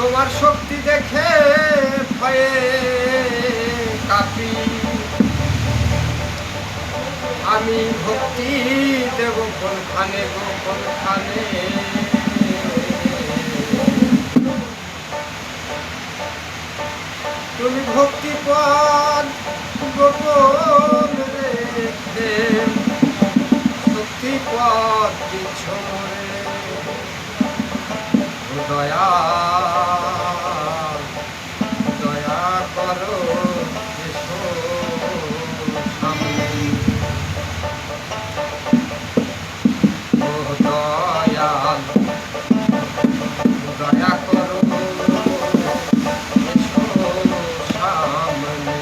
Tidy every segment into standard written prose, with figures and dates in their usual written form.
তোমার শক্তি দেখে ভয়ে কাঁপি, আমি ভক্তি দেব কোনখানে গো কোনখানে। তুমি ভক্তি পদ গোপন রেখে শক্তি পদ দিচ্ছ মোরে, দয়া দয়া করো এসো সামনে। ও দয়াল দয়া করো এসো সামনে।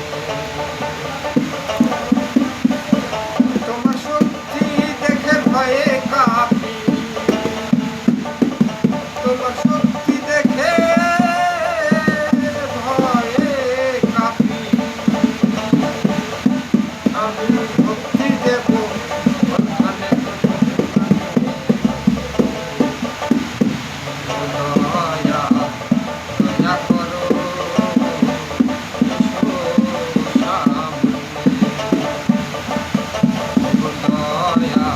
তোমার শক্তি দেখে ভয়ে কাঁপি, তোমার শক্তি দেখে ভয়ে কাঁপি, আমি ভক্তি দেব কোনখানে দয়া দয়া করো এসো সামনে। দয়া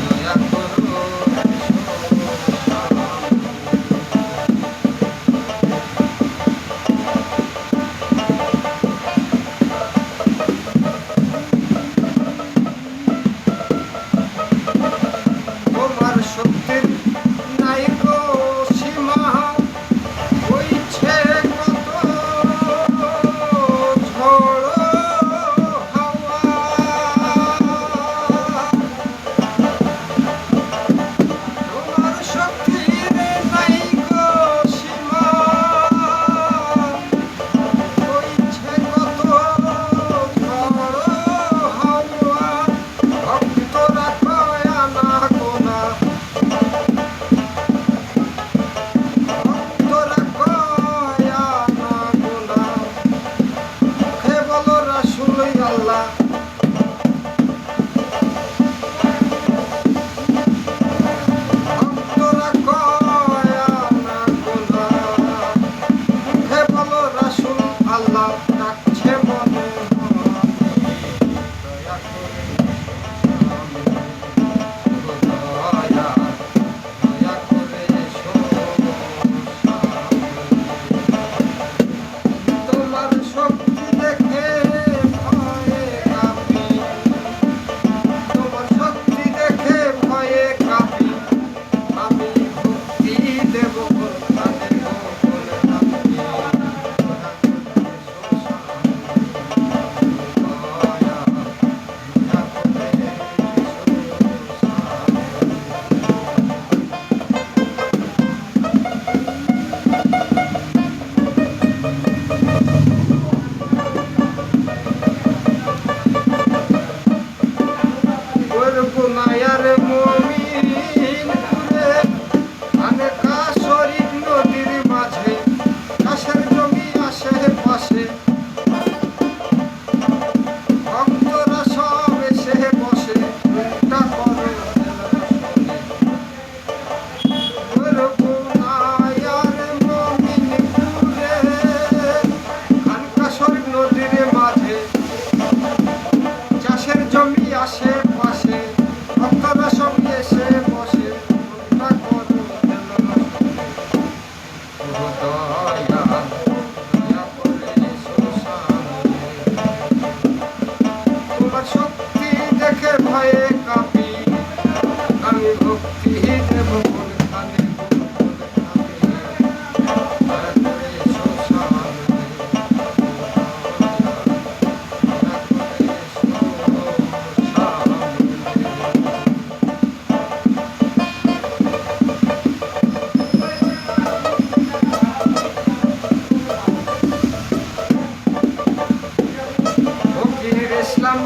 দয়া করো এসো সামনে। তোমার শক্তির নাই গো সীমা, বইছে কত ঝড় হাওয়া। তোমার শক্তির নাই গো সীমা, বইছে কত ঝড় হাওয়া। ভক্তরা কয় আনা গোনা, ভক্তরা কয় আনা গোনা, মুখে বলো রাসূল আল্লাহ। ভক্তরা কয় আনা গোনা, মুখে বলো রাসূল আল্লাহ। ডাকছে মনে মনে দয়া করে আমি, ও দয়া দয়া করে এসো সামনে। তোমার শক্তি দেখে ভয়ে কাঁপি, তোমার শক্তি দেখে ভয়ে কাঁপি, আমি ভক্তি দেব কোনখানে গো কোনখানে। দয়া করে এসো সামনে, দয়া দয়া করে করবো মায়ার মমিন পুরে, আনেকা শরীর নদীর মাঝে, কাশের জমি আসে পাশে, ভক্তরা সব এসে বসে, উল্টা করো করবো মায়ার মমিন পুরে, আনেকা শরীর নদীর মাঝে, চাষের জমি আসে পাশে, ভক্তরা সব এসে বসে, উল্টা করো ও দয়া দয়া করে এসো সামনে। তোমার শক্তি দেখে ভয়ে কাঁপি, আমি ভক্তি দেব কোনখানে গো কোনখানে। দয়া করে এসো সামনে, দয়া দয়া করে এসো সামনে। ফকির ইসলাম